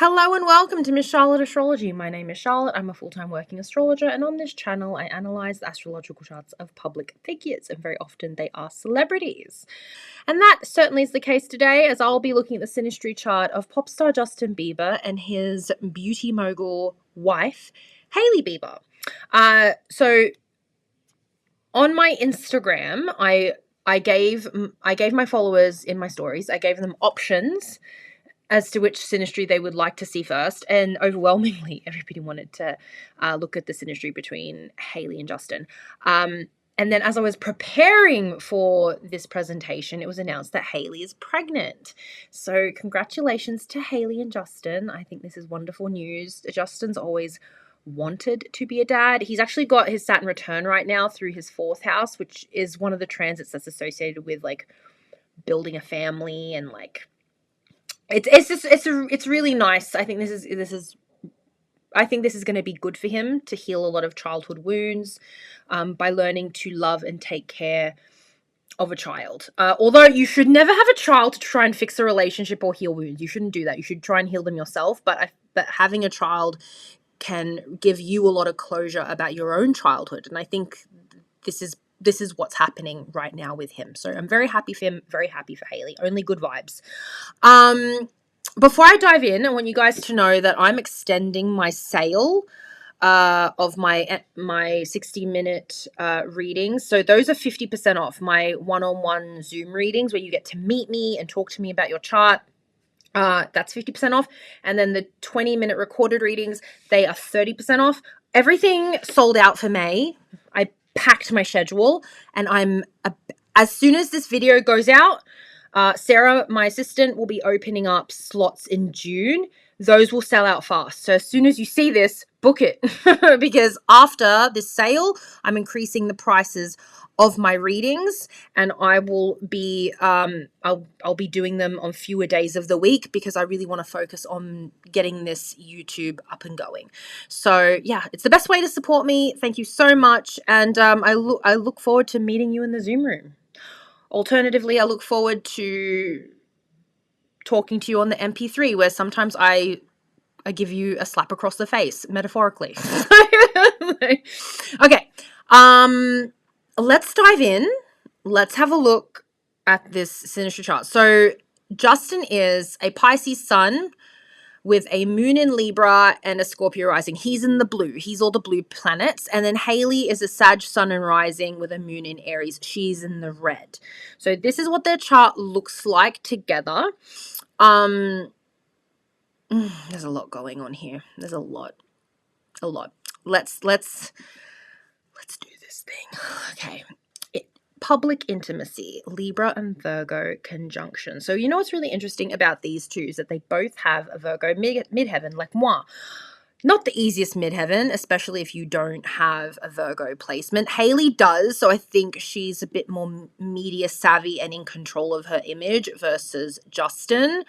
Hello and welcome to Miss Charlotte Astrology. My name is Charlotte. I'm a full-time working astrologer, and on this channel I analyze the astrological charts of public figures, and very often they are celebrities. And that certainly is the case today, as I'll be looking at the synastry chart of pop star Justin Bieber and his beauty mogul wife, Hailey Bieber. So on my Instagram, I gave my followers in my stories, I gave them options as to which synastry they would like to see first, and overwhelmingly everybody wanted to look at the synastry between Hailey and Justin. And then as I was preparing for this presentation, it was announced that Hailey is pregnant. So congratulations to Hailey and Justin. I think this is wonderful news. Justin's always wanted to be a dad. He's actually got his Saturn return right now through his 4th house, which is one of the transits that's associated with like building a family and like it's really nice. I think this is going to be good for him to heal a lot of childhood wounds by learning to love and take care of a child. Although you should never have a child to try and fix a relationship or heal wounds. You shouldn't do that. You should try and heal them yourself. But having a child can give you a lot of closure about your own childhood, and I think this is what's happening right now with him. So I'm very happy for him, very happy for Hailey. Only good vibes. Before I dive in, I want you guys to know that I'm extending my sale of my 60-minute readings. So those are 50% off my one-on-one Zoom readings where you get to meet me and talk to me about your chart. That's 50% off. And then the 20-minute recorded readings, they are 30% off. Everything sold out for May. I packed my schedule, and as soon as this video goes out, Sarah, my assistant, will be opening up slots in June. Those will sell out fast. So as soon as you see this, book it because after this sale, I'm increasing the prices of my readings, and I will be I'll be doing them on fewer days of the week because I really want to focus on getting this YouTube up and going. So yeah, it's the best way to support me. Thank you so much, and I look forward to meeting you in the Zoom room. Alternatively, I look forward to talking to you on the MP3, where sometimes I give you a slap across the face, metaphorically. Okay, let's dive in. Let's have a look at this synastry chart. So Justin is a Pisces sun with a moon in Libra and a Scorpio rising. He's in the blue. He's all the blue planets. And then Hailey is a Sag sun and rising with a moon in Aries. She's in the red. So this is what their chart looks like together. There's a lot going on here. There's a lot. Let's do this thing. Okay. Public intimacy, Libra and Virgo conjunction. So you know what's really interesting about these two is that they both have a Virgo midheaven, like moi. Not the easiest midheaven, especially if you don't have a Virgo placement. Hailey does, so I think she's a bit more media savvy and in control of her image versus Justin.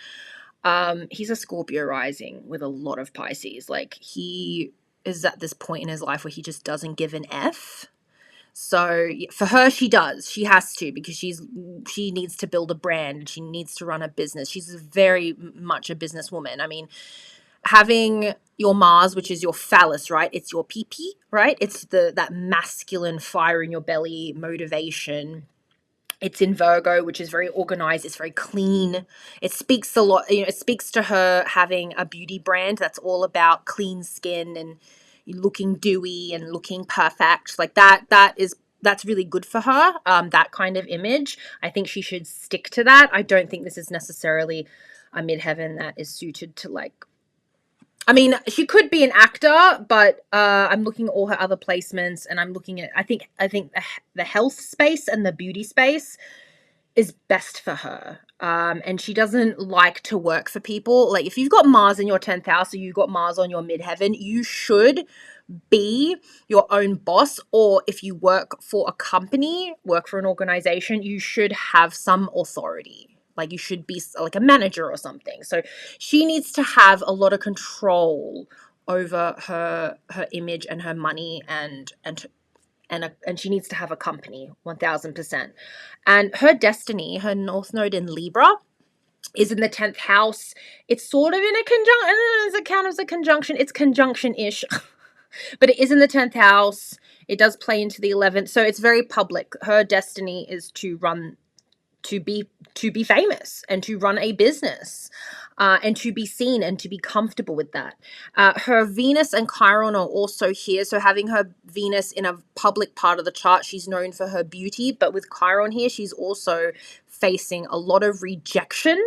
He's a Scorpio rising with a lot of Pisces. Like, he is at this point in his life where he just doesn't give an F. So for her, she does. She has to, because she needs to build a brand and she needs to run a business. She's very much a businesswoman. I mean, having your Mars, which is your phallus, right? It's your pee-pee, right? It's that masculine fire in your belly, motivation. It's in Virgo, which is very organized. It's very clean. It speaks a lot. It speaks to her having a beauty brand that's all about clean skin and looking dewy and looking perfect. Like that's really good for her. That kind of image. I think she should stick to that. I don't think this is necessarily a midheaven that is suited to, like, I mean, she could be an actor, but I'm looking at all her other placements, and I'm looking at, I think the health space and the beauty space is best for her. And she doesn't like to work for people. Like, if you've got Mars in your 10th house or you've got Mars on your midheaven, you should be your own boss. Or if you work for a company, work for an organization, you should have some authority. Like, you should be like a manager or something. So she needs to have a lot of control over her image and her money, and she needs to have a company, 1000%. And her destiny, her North Node in Libra, is in the 10th house. It's sort of in a conjunction. Does it count as a conjunction? It's conjunction-ish. But it is in the 10th house. It does play into the 11th. So it's very public. Her destiny is to be famous and to run a business. And to be seen and to be comfortable with that. Her Venus and Chiron are also here. So having her Venus in a public part of the chart, she's known for her beauty. But with Chiron here, she's also facing a lot of rejection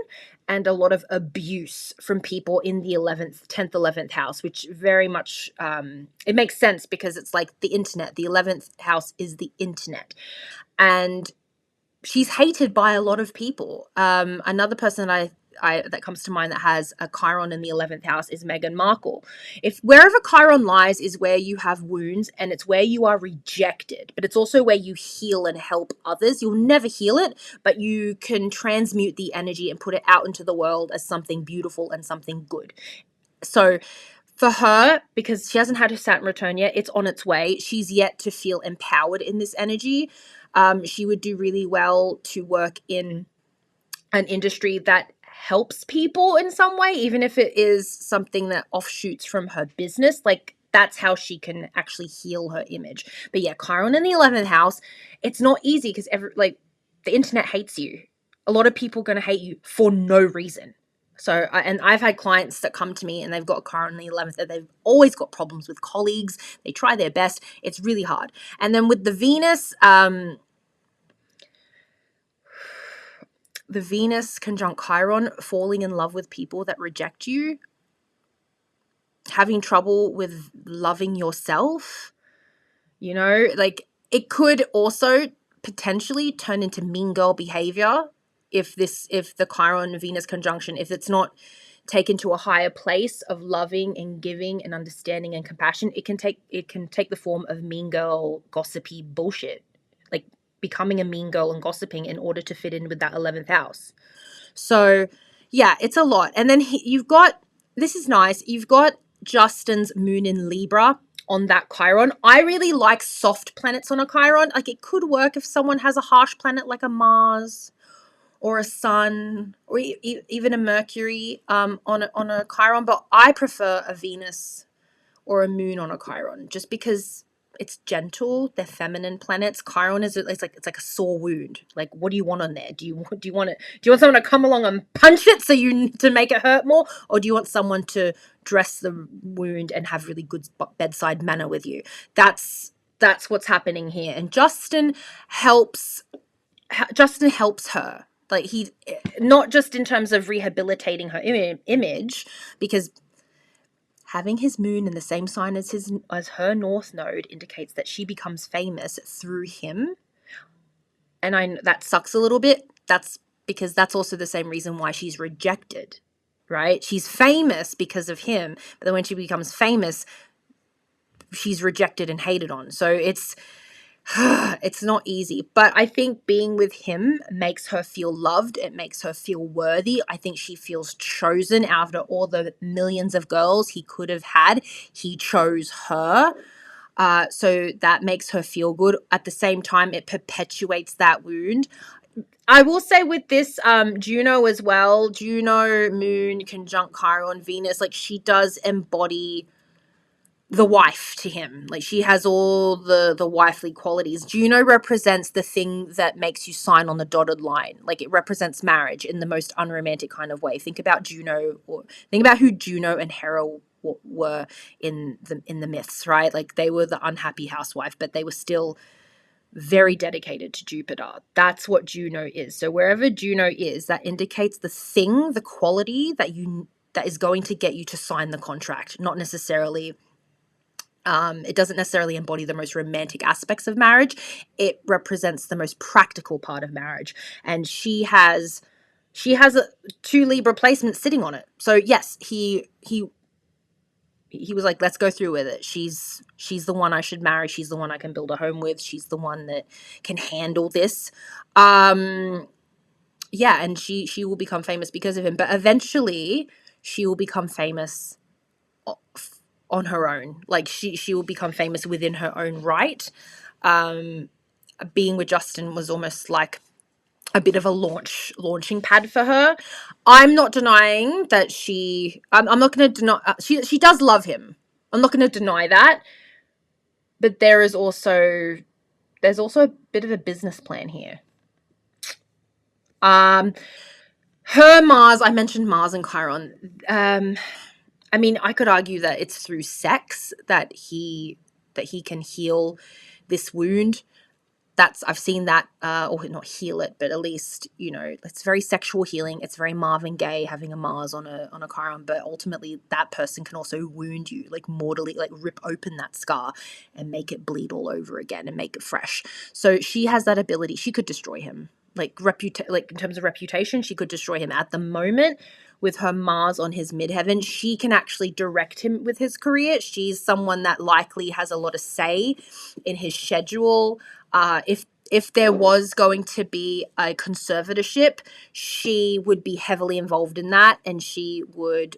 and a lot of abuse from people in the 10th, 11th house, which very much, it makes sense because it's like the internet. The 11th house is the internet. And she's hated by a lot of people. Another person that comes to mind that has a Chiron in the 11th house is Meghan Markle. If wherever Chiron lies is where you have wounds and it's where you are rejected, but it's also where you heal and help others. You'll never heal it, but you can transmute the energy and put it out into the world as something beautiful and something good. So for her, because she hasn't had her Saturn return yet, it's on its way. She's yet to feel empowered in this energy. She would do really well to work in an industry that helps people in some way, even if it is something that offshoots from her business. Like, that's how she can actually heal her image. But yeah, Chiron in the 11th house, it's not easy because the internet hates you. A lot of people are going to hate you for no reason. So, and I've had clients that come to me and they've got Chiron in the 11th, and they've always got problems with colleagues. They try their best. It's really hard. And then with the Venus conjunct Chiron, falling in love with people that reject you, having trouble with loving yourself, like it could also potentially turn into mean girl behavior if the Chiron Venus conjunction, if it's not taken to a higher place of loving and giving and understanding and compassion, it can take the form of mean girl gossipy bullshit, like becoming a mean girl and gossiping in order to fit in with that 11th house. So yeah, it's a lot. And then this is nice, you've got Justin's moon in Libra on that Chiron. I really like soft planets on a Chiron. Like, it could work if someone has a harsh planet like a Mars or a Sun or even a Mercury on a Chiron, but I prefer a Venus or a moon on a Chiron just because it's gentle. They're feminine planets. Chiron it's like a sore wound. Like, what do you want on there? Do you want someone to come along and punch it to make it hurt more, or do you want someone to dress the wound and have really good bedside manner with you? That's what's happening here. And Justin helps her. Like, he, not just in terms of rehabilitating her image, because having his moon in the same sign as her north node indicates that she becomes famous through him. And I know that sucks a little bit. That's because that's also the same reason why she's rejected, right? She's famous because of him, but then when she becomes famous, she's rejected and hated on. So it's not easy, but I think being with him makes her feel loved. It makes her feel worthy. I think she feels chosen after all the millions of girls he could have had. He chose her. So that makes her feel good. At the same time, it perpetuates that wound. I will say with this Juno as well, Juno, Moon, conjunct Chiron, Venus, like, she does embody the wife to him. Like, she has all the wifely qualities. Juno represents the thing that makes you sign on the dotted line. Like, it represents marriage in the most unromantic kind of way. Think about who Juno and Hera were in the myths, right? Like, they were the unhappy housewife, but they were still very dedicated to Jupiter. That's what Juno is. So wherever Juno is, that indicates the thing, the quality that is going to get you to sign the contract, not necessarily. It doesn't necessarily embody the most romantic aspects of marriage. It represents the most practical part of marriage. And she has 2 Libra placements sitting on it. So yes, he was like, let's go through with it. She's the one I should marry. She's the one I can build a home with. She's the one that can handle this. And she will become famous because of him. But eventually she will become famous on her own. Like, she will become famous within her own right. Being with Justin was almost like a bit of a launching pad for her. I'm not denying that I'm not going to deny she does love him. I'm not going to deny that, but there's also a bit of a business plan here. Her Mars, I mentioned Mars and Chiron. I mean, I could argue that it's through sex that he can heal this wound. I've seen that, or not heal it, but at least, you know, it's very sexual healing. It's very Marvin Gaye having a Mars on a Chiron, but ultimately that person can also wound you, like mortally, like rip open that scar and make it bleed all over again and make it fresh. So she has that ability. She could destroy him. Like in terms of reputation, she could destroy him at the moment. With her Mars on his midheaven, she can actually direct him with his career. She's someone that likely has a lot of say in his schedule. If there was going to be a conservatorship, she would be heavily involved in that, and she could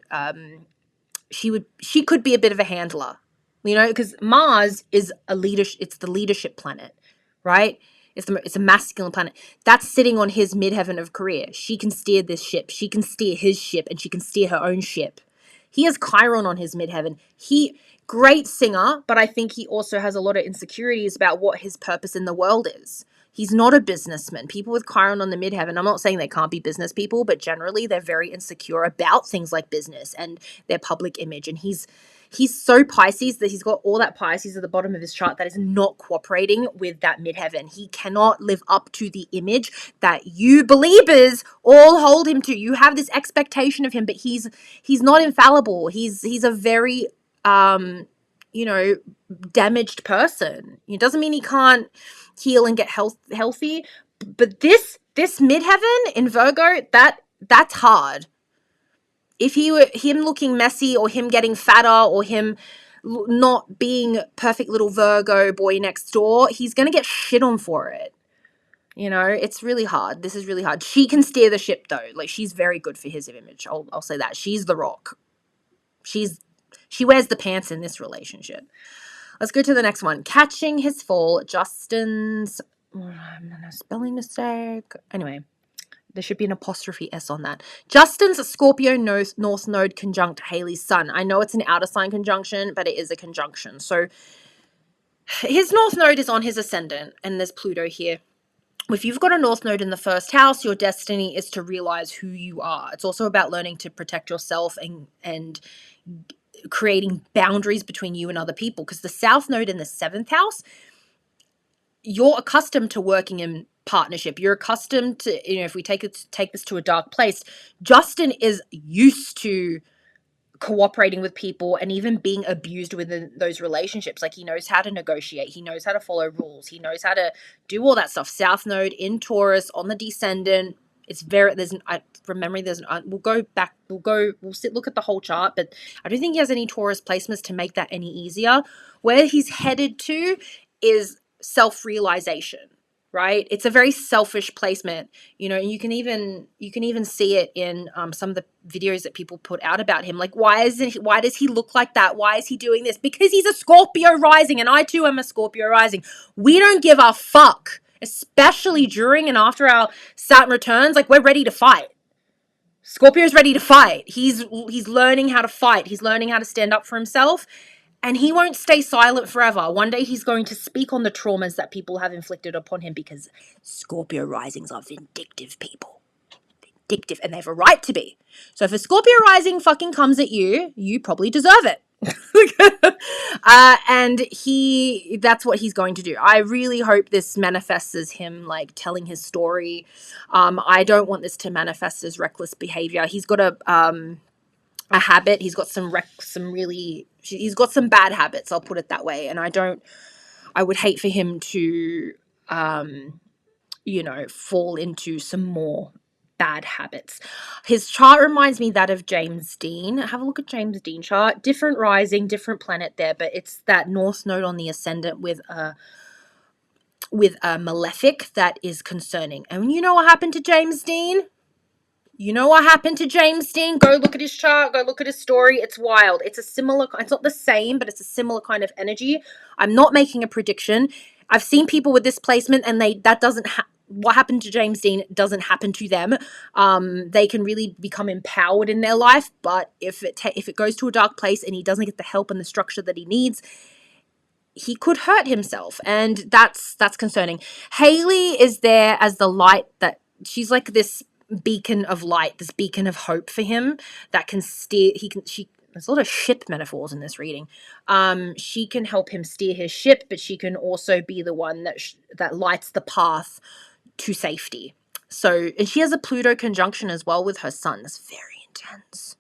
be a bit of a handler, you know, because Mars is it's the leadership planet, right? It's a masculine planet that's sitting on his midheaven of career. She can steer this ship. She can steer his ship, and she can steer her own ship. He has Chiron on his midheaven. Great singer, but I think he also has a lot of insecurities about what his purpose in the world is. He's not a businessman. People with Chiron on the midheaven, I'm not saying they can't be business people, but generally they're very insecure about things like business and their public image. And he's so Pisces that he's got all that Pisces at the bottom of his chart that is not cooperating with that midheaven. He cannot live up to the image that you believers all hold him to. You have this expectation of him, but he's not infallible. He's a very you know, damaged person. It doesn't mean he can't heal and get healthy, but this midheaven in Virgo, that's hard. If he were him looking messy, or him getting fatter, or him not being perfect little Virgo boy next door, he's gonna get shit on for it. You know, it's really hard. This is really hard. She can steer the ship though. Like, she's very good for his image. I'll say that. She's the rock. She wears the pants in this relationship. Let's go to the next one. Catching his fall. Justin's spelling mistake. Anyway, there should be an apostrophe S on that. Justin's Scorpio North Node conjunct Hailey's Sun. I know it's an outer sign conjunction, but it is a conjunction. So his North Node is on his ascendant, and there's Pluto here. If you've got a North Node in the first house, your destiny is to realize who you are. It's also about learning to protect yourself and creating boundaries between you and other people, because the South Node in the 7th house, you're accustomed to working in partnership. You're accustomed to, you know, if we take this to a dark place, Justin is used to cooperating with people and even being abused within those relationships. Like, he knows how to negotiate, he knows how to follow rules, he knows how to do all that stuff. South Node in Taurus on the descendant. It's very, from memory, we'll go back, we'll look at the whole chart, but I don't think he has any Taurus placements to make that any easier. Where he's headed to is self-realization, right? It's a very selfish placement, you know. And you can even see it in some of the videos that people put out about him. Like, why does he look like that? Why is he doing this? Because he's a Scorpio rising, and I too am a Scorpio rising. We don't give a fuck, especially during and after our Saturn returns. Like, we're ready to fight. Scorpio's ready to fight. He's learning how to fight. He's learning how to stand up for himself. And he won't stay silent forever. One day he's going to speak on the traumas that people have inflicted upon him, because Scorpio risings are vindictive people. Vindictive, and they have a right to be. So if a Scorpio rising fucking comes at you, you probably deserve it. And that's what he's going to do. I really hope this manifests as him, like, telling his story. I don't want this to manifest as reckless behavior. He's got a habit. He's got he's got some bad habits, I'll put it that way. And I would hate for him to, you know, fall into some more bad habits. His chart reminds me that of James Dean. Have a look at James Dean chart. Different rising, different planet there, but it's that North Node on the ascendant with a malefic that is concerning. And you know what happened to James Dean? You know what happened to James Dean? Go look at his chart. Go look at his story. It's wild. It's not the same, but it's a similar kind of energy. I'm not making a prediction. I've seen people with this placement, and that doesn't what happened to James Dean doesn't happen to them. They can really become empowered in their life, but if it goes to a dark place and he doesn't get the help and the structure that he needs, he could hurt himself, and that's concerning. Hailey is there as the light, that she's like this beacon of light, this beacon of hope for him that can steer. There's a lot of ship metaphors in this reading. She can help him steer his ship, but she can also be the one that lights the path to safety. So, and she has a Pluto conjunction as well with her sun. That's very intense.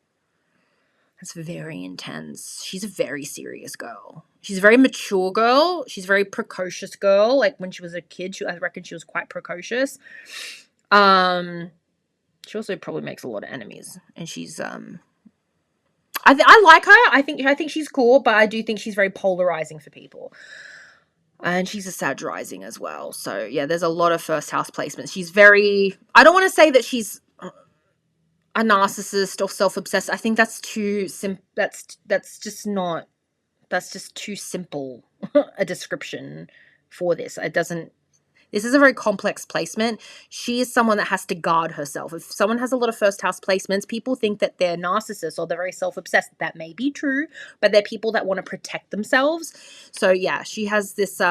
That's very intense. She's a very serious girl. She's a very mature girl. She's a very precocious girl. Like when she was a kid, I reckon she was quite precocious. She also probably makes a lot of enemies, and she's I like her. I think she's cool, but I do think she's very polarizing for people. And she's a Sag rising as well. So yeah, there's a lot of first house placements. She's very, I don't want to say that she's a narcissist or self-obsessed. I think that's too that's just too simple a description for this. This is a very complex placement. She is someone that has to guard herself. If someone has a lot of first house placements, people think that they're narcissists or they're very self-obsessed. That may be true, but they're people that want to protect themselves. So yeah, she has this she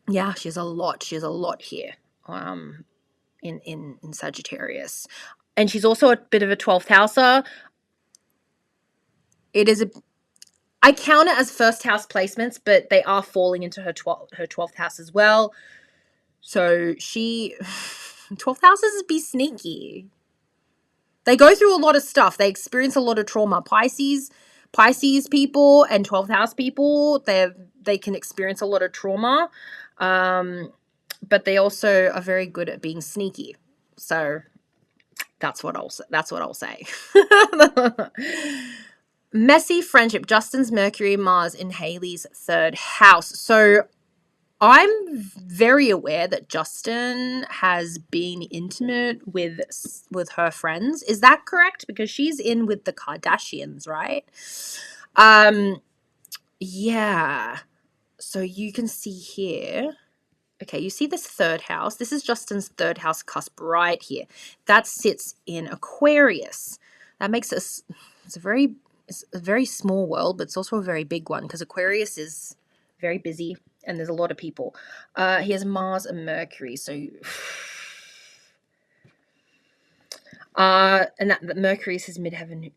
has a lot here in Sagittarius. And she's also a bit of a 12th houser. I count it as first house placements, but they are falling into her 12th house as well. So 12th houses be sneaky. They go through a lot of stuff. They experience a lot of trauma. Pisces people and 12th house people, they can experience a lot of trauma. But they also are very good at being sneaky. So that's what I'll say. Messy friendship. Justin's Mercury, Mars in Hailey's 3rd house. So I'm very aware that Justin has been intimate with her friends. Is that correct? Because she's in with the Kardashians, right? Yeah. So you can see here. Okay, you see this 3rd house. This is Justin's 3rd house cusp right here. That sits in Aquarius. That makes it's a very small world, but it's also a very big one because Aquarius is very busy and there's a lot of people. He has Mars and Mercury, so and that Mercury is his midheaven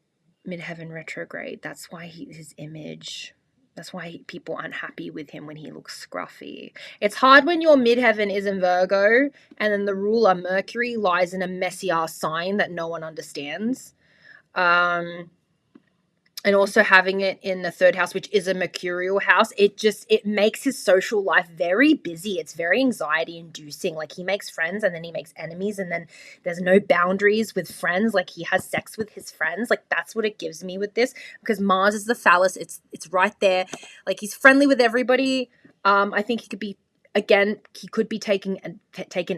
retrograde. That's why his image. That's why people aren't happy with him when he looks scruffy. It's hard when your midheaven is in Virgo and then the ruler Mercury lies in a messy ass sign that no one understands. And also having it in the 3rd house, which is a mercurial house, it makes his social life very busy. It's very anxiety inducing. Like he makes friends and then he makes enemies and then there's no boundaries with friends. Like he has sex with his friends. Like that's what it gives me with this, because Mars is the phallus. It's right there. Like he's friendly with everybody. I think he could be taken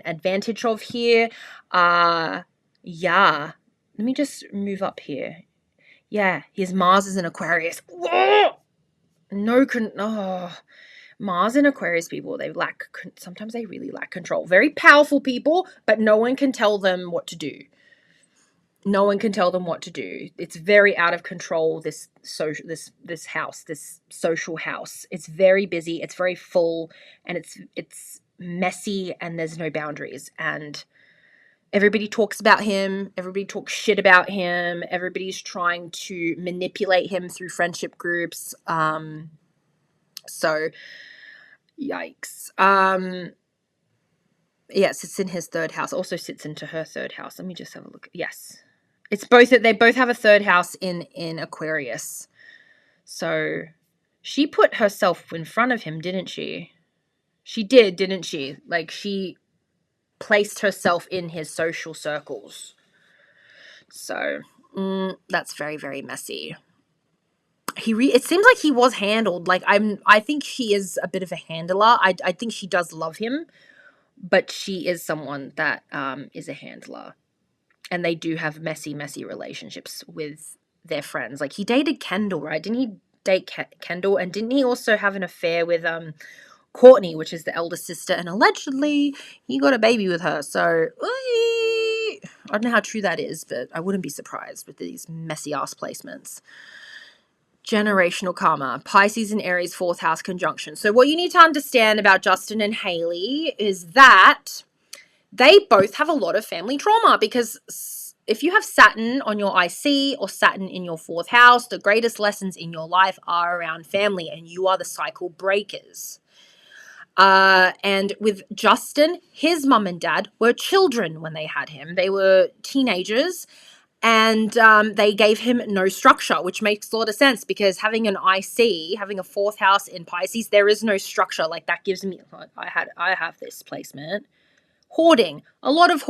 advantage of here. Yeah. Let me just move up here. Yeah, his Mars is in Aquarius. Mars and Aquarius people, sometimes they really lack control. Very powerful people, but no one can tell them what to do. No one can tell them what to do. It's very out of control, this house, this social house. It's very busy, it's very full, and it's messy, and there's no boundaries. And everybody talks about him. Everybody talks shit about him. Everybody's trying to manipulate him through friendship groups. So, yikes. Yeah, it sits in his 3rd house. Also sits into her 3rd house. Let me just have a look. Yes. They both have a 3rd house in Aquarius. So, she put herself in front of him, didn't she? She did, didn't she? Like, she placed herself in his social circles. So that's very, very messy. It seems like he was handled. Like I think she is a bit of a handler. I think she does love him, but she is someone that is a handler, and they do have messy relationships with their friends. Like he dated Kendall, right? Didn't he date Kendall? And didn't he also have an affair with Courtney, which is the elder sister, and allegedly he got a baby with her. So I don't know how true that is, but I wouldn't be surprised with these messy ass placements. Generational karma, Pisces and Aries 4th house conjunction. So what you need to understand about Justin and Hailey is that they both have a lot of family trauma, because if you have Saturn on your IC or Saturn in your 4th house, the greatest lessons in your life are around family, and you are the cycle breakers. And with Justin, his mum and dad were children when they had him. They were teenagers, and they gave him no structure, which makes a lot of sense, because having an IC, having a 4th house in Pisces, there is no structure. Like, that gives me, I have this placement. Hoarding, a lot of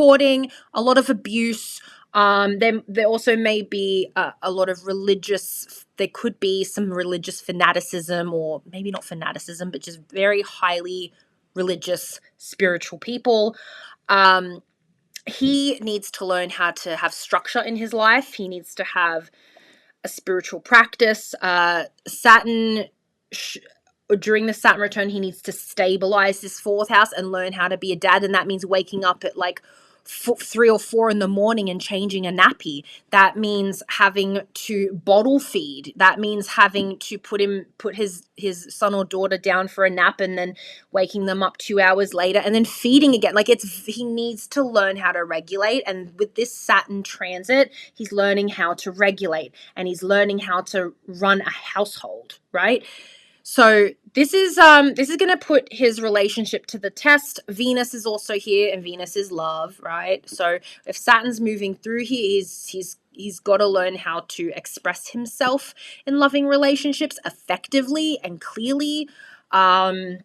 abuse. There also may be a lot of religious, there could be some religious fanaticism, or maybe not fanaticism, but just very highly religious, spiritual people. He needs to learn how to have structure in his life. He needs to have a spiritual practice. Saturn, during the Saturn return, he needs to stabilize this 4th house and learn how to be a dad. And that means waking up at like 3 or 4 in the morning and changing a nappy. That means having to bottle feed. That means having to put his son or daughter down for a nap and then waking them up 2 hours later and then feeding again. Like, he needs to learn how to regulate. And with this Saturn transit, he's learning how to regulate, and he's learning how to run a household, right? So this is going to put his relationship to the test. Venus is also here, and Venus is love, right? So if Saturn's moving through here, he's got to learn how to express himself in loving relationships effectively and clearly. I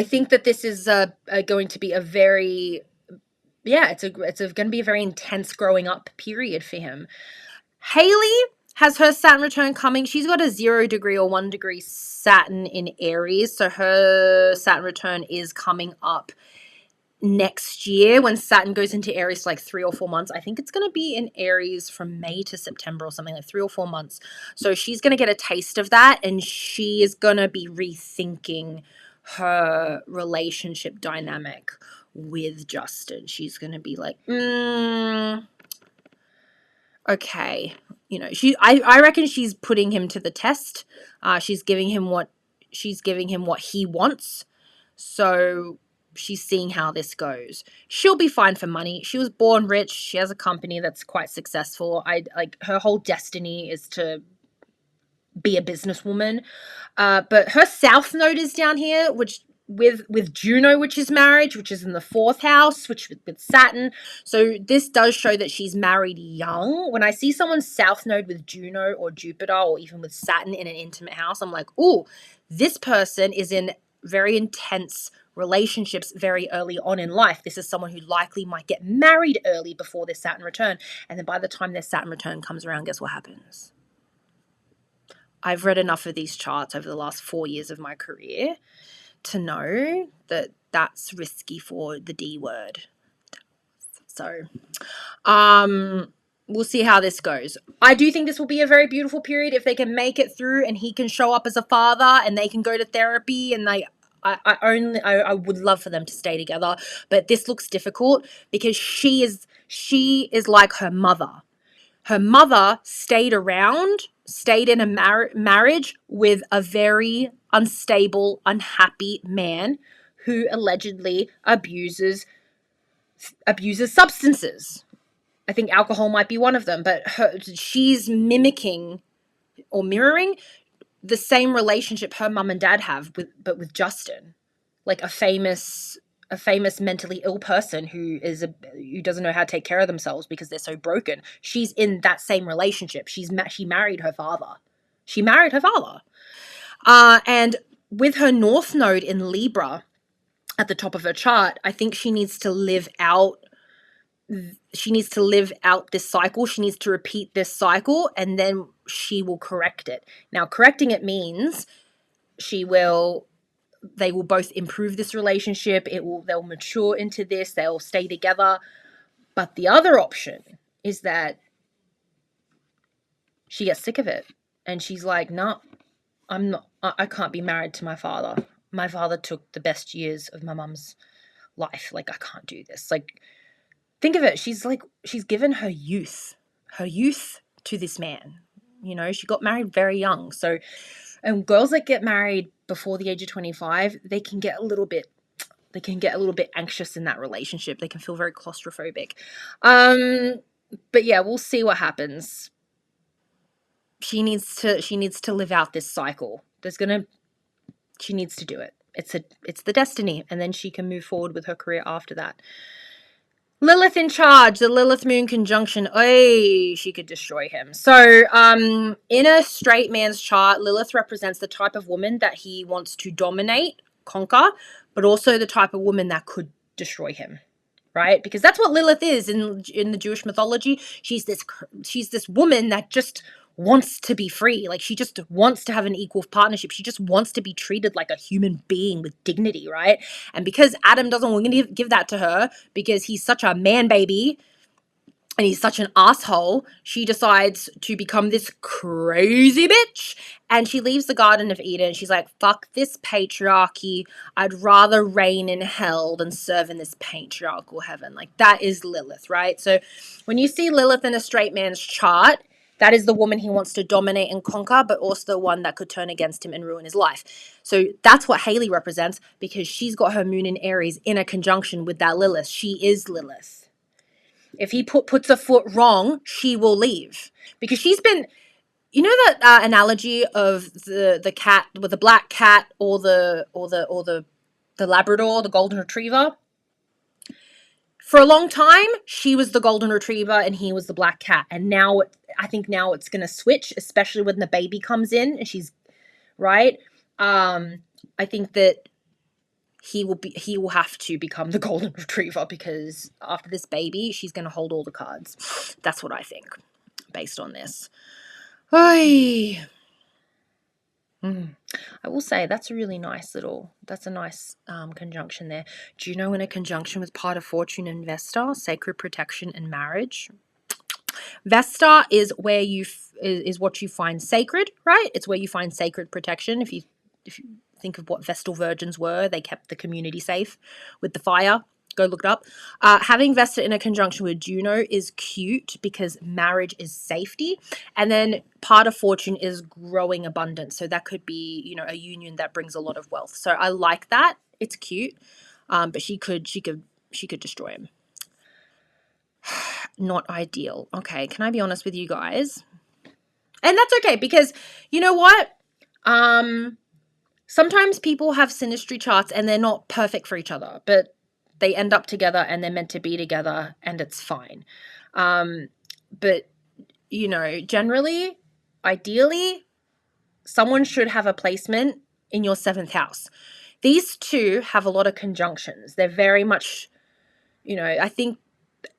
think that this is going to be a very, it's going to be a very intense growing up period for him. Hailey has her Saturn return coming. She's got a 0 degree or 1 degree Saturn in Aries. So her Saturn return is coming up next year when Saturn goes into Aries for like 3 or 4 months. I think it's going to be in Aries from May to September or something, like 3 or 4 months. So she's going to get a taste of that, and she is going to be rethinking her relationship dynamic with Justin. She's going to be like, okay, I reckon she's putting him to the test. She's giving him what he wants. So she's seeing how this goes. She'll be fine for money. She was born rich. She has a company that's quite successful. Her whole destiny is to be a businesswoman. But her South Node is down here, which with Juno, which is marriage, which is in the 4th house, which with Saturn. So this does show that she's married young. When I see someone's South Node with Juno or Jupiter or even with Saturn in an intimate house, I'm like, ooh, this person is in very intense relationships very early on in life. This is someone who likely might get married early before their Saturn return. And then by the time their Saturn return comes around, guess what happens? I've read enough of these charts over the last 4 years of my career to know that that's risky for the D word. So, we'll see how this goes. I do think this will be a very beautiful period if they can make it through and he can show up as a father and they can go to therapy, and I would love for them to stay together. But this looks difficult because she is like her mother. Her mother stayed in a marriage with a very unstable, unhappy man who allegedly abuses substances. I think alcohol might be one of them, but she's mimicking or mirroring the same relationship her mum and dad have with Justin, like a famous mentally ill person who doesn't know how to take care of themselves because they're so broken. She's in that same relationship. She married her father. And with her North Node in Libra at the top of her chart, I think she needs to live out this cycle. She needs to repeat this cycle, and then she will correct it. Now, correcting it means they will both improve this relationship. They'll mature into this. They'll stay together. But the other option is that she gets sick of it and she's like, no, I can't be married to my father. my father took the best years of my mum's life. Like, I can't do this. Like, think of it. She's given her youth to this man. You know, she got married very young. So, and girls that get married before the age of 25, they can get a little bit anxious in that relationship. They can feel very claustrophobic. But yeah, we'll see what happens. She needs to live out this cycle. She needs to do it. It's the destiny, and then she can move forward with her career after that. Lilith in charge, the Lilith moon conjunction. Oh, she could destroy him. So, in a straight man's chart, Lilith represents the type of woman that he wants to dominate, conquer, but also the type of woman that could destroy him. Right? Because that's what Lilith is in the Jewish mythology. She's this woman that just wants to be free. Like, she just wants to have an equal partnership. She just wants to be treated like a human being with dignity, right? And because Adam doesn't want to give that to her, because he's such a man baby and he's such an asshole, she decides to become this crazy bitch, and she leaves the Garden of Eden. She's like, fuck this patriarchy. I'd rather reign in hell than serve in this patriarchal heaven. Like, that is Lilith, right? So when you see Lilith in a straight man's chart, that is the woman he wants to dominate and conquer, but also the one that could turn against him and ruin his life. So that's what Hailey represents, because she's got her moon in Aries in a conjunction with that Lilith. She is Lilith. If he puts a foot wrong, she will leave, because she's been, you know, that analogy of the cat with the black cat or the Labrador, the golden retriever. For a long time, she was the golden retriever and he was the black cat, and now I think now it's gonna switch, especially when the baby comes in and she's right. I think that he will have to become the golden retriever, because after this baby, she's going to hold all the cards. That's what I think, based on this. I will say that's a really nice conjunction there. Do you know, in a conjunction with part of Fortune and Vesta, sacred protection and marriage? Vesta is where is what you find sacred, right? It's where you find sacred protection. If you think of what Vestal virgins were, they kept the community safe with the fire. Go look it up. Having Vesta in a conjunction with Juno is cute, because marriage is safety, and then part of Fortune is growing abundance. So that could be, you know, a union that brings a lot of wealth. So I like that. It's cute, but she could destroy him. Not ideal. Okay, can I be honest with you guys? And that's okay, because you know what? Sometimes people have synastry charts and they're not perfect for each other, but they end up together and they're meant to be together, and it's fine. But, you know, generally, ideally, someone should have a placement in your 7th house. These two have a lot of conjunctions. They're very much, you know, I think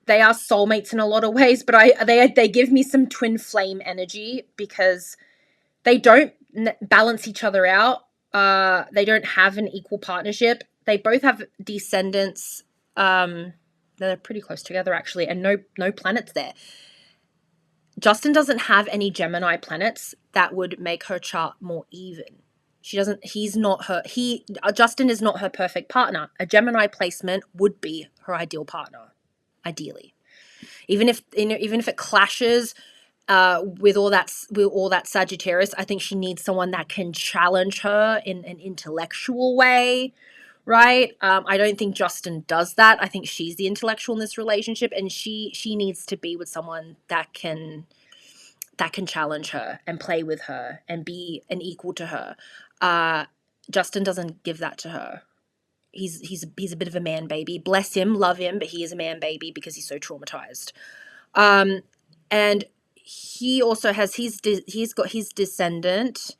they are soulmates in a lot of ways, but they give me some twin flame energy, because they don't balance each other out. They don't have an equal partnership. They both have descendants. They're pretty close together, actually, and no planets there. Justin doesn't have any Gemini planets that would make her chart more even. Justin is not her perfect partner. A Gemini placement would be her ideal partner, ideally. Even if it clashes with all that Sagittarius, I think she needs someone that can challenge her in an intellectual way, right? I don't think Justin does that. I think she's the intellectual in this relationship, and she needs to be with someone that can challenge her and play with her and be an equal to her. Justin doesn't give that to her. He's a bit of a man baby. Bless him, love him, but he is a man baby because he's so traumatized. And he also has he's got his descendant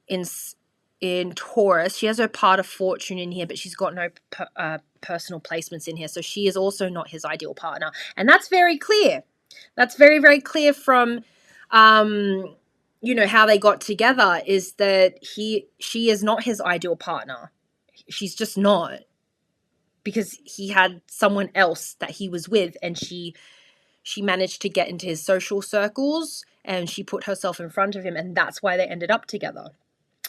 in Taurus. She has her part of Fortune in here, but she's got no personal placements in here, so she is also not his ideal partner, and that's very clear. That's very, very clear from you know, how they got together, is that she is not his ideal partner. She's just not, because he had someone else that he was with, and she managed to get into his social circles, and she put herself in front of him, and that's why they ended up together.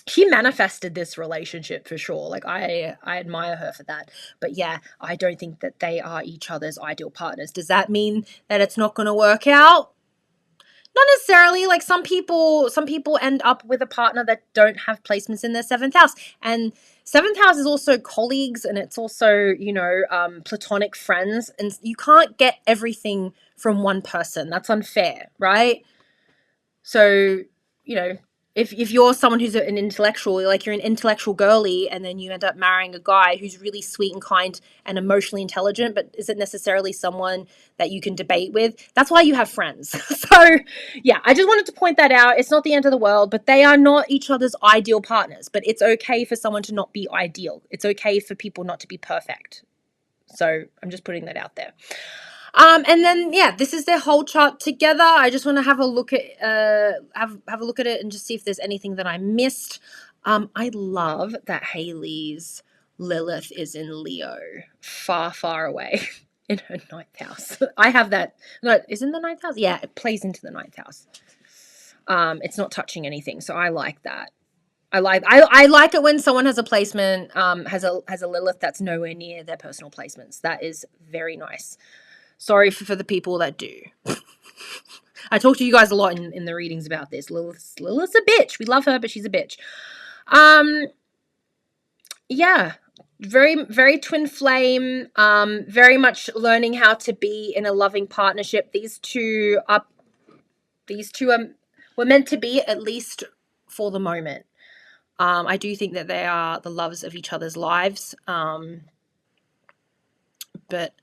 She manifested this relationship for sure. Like I admire her for that. But yeah, I don't think that they are each other's ideal partners. Does that mean that it's not going to work out? Not necessarily. Like some people end up with a partner that don't have placements in their seventh house. And seventh house is also colleagues, and it's also, platonic friends. And you can't get everything from one person. That's unfair, right? So, you know, if you're someone who's an intellectual, like you're an intellectual girly, and then you end up marrying a guy who's really sweet and kind and emotionally intelligent, but isn't necessarily someone that you can debate with, that's why you have friends. So, yeah, I just wanted to point that out. It's not the end of the world, but they are not each other's ideal partners. But it's okay for someone to not be ideal. It's okay for people not to be perfect. So I'm just putting that out there. And then yeah, this is their whole chart together. I just want to have a look at have a look at it and just see if there's anything that I missed. I love that Hailey's Lilith is in Leo, far, far away in her ninth house. I have that. No, is in the ninth house? Yeah, it plays into the ninth house. It's not touching anything, so I like that. I like it when someone has a placement, has a Lilith that's nowhere near their personal placements. That is very nice. Sorry for the people that do. I talk to you guys a lot in the readings about this. Lilith's a bitch. We love her, but she's a bitch. Yeah. Very, very twin flame. Very much learning how to be in a loving partnership. These two were meant to be, at least for the moment. I do think that they are the loves of each other's lives. But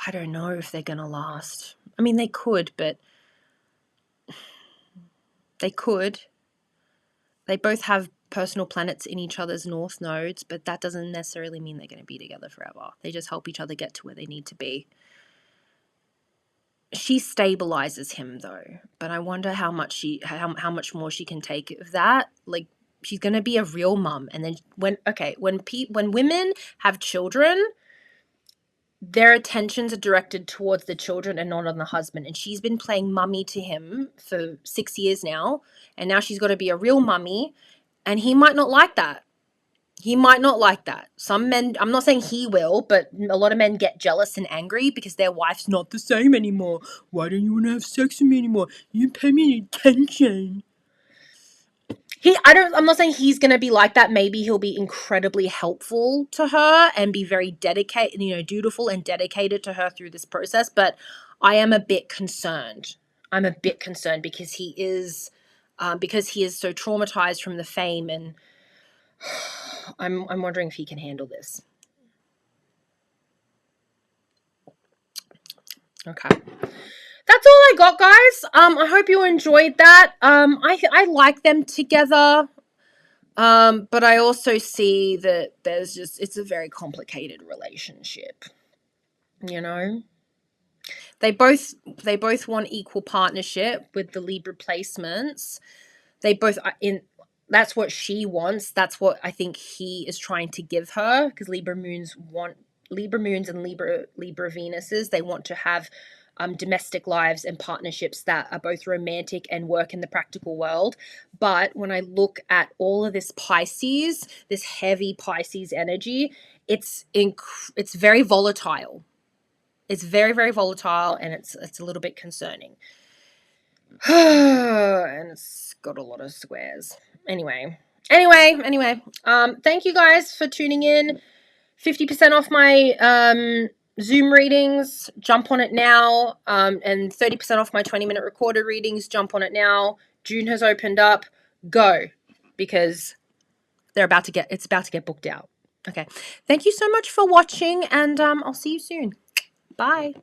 I don't know if they're going to last. I mean, they could, but they could. They both have personal planets in each other's north nodes, but that doesn't necessarily mean they're going to be together forever. They just help each other get to where they need to be. She stabilizes him though, but I wonder how much more she can take of that. Like, she's going to be a real mum, and then when women have children, their attentions are directed towards the children and not on the husband. And she's been playing mummy to him for 6 years now. And now she's got to be a real mummy. And he might not like that. Some men, I'm not saying he will, but a lot of men get jealous and angry because their wife's not the same anymore. Why don't you want to have sex with me anymore? You didn't pay me any attention. I'm not saying he's going to be like that. Maybe he'll be incredibly helpful to her and be very dedicated, dutiful and dedicated to her through this process. But I am a bit concerned. Because he is so traumatized from the fame, and I'm wondering if he can handle this. Okay. That's all I got, guys. I hope you enjoyed that. I like them together. But I also see that it's a very complicated relationship. They both want equal partnership with the Libra placements. They both are that's what she wants. That's what I think he is trying to give her, because Libra moons and Libra Venuses, they want to have domestic lives and partnerships that are both romantic and work in the practical world. But when I look at all of this Pisces, this heavy Pisces energy, it's very volatile. It's very, very volatile, and it's a little bit concerning. And it's got a lot of squares. Anyway. Thank you guys for tuning in. 50% off my Zoom readings. Jump on it now. And 30% off my 20-minute recorded readings. Jump on it now. June has opened up. Go, because it's about to get booked out. Okay. Thank you so much for watching, and I'll see you soon. Bye.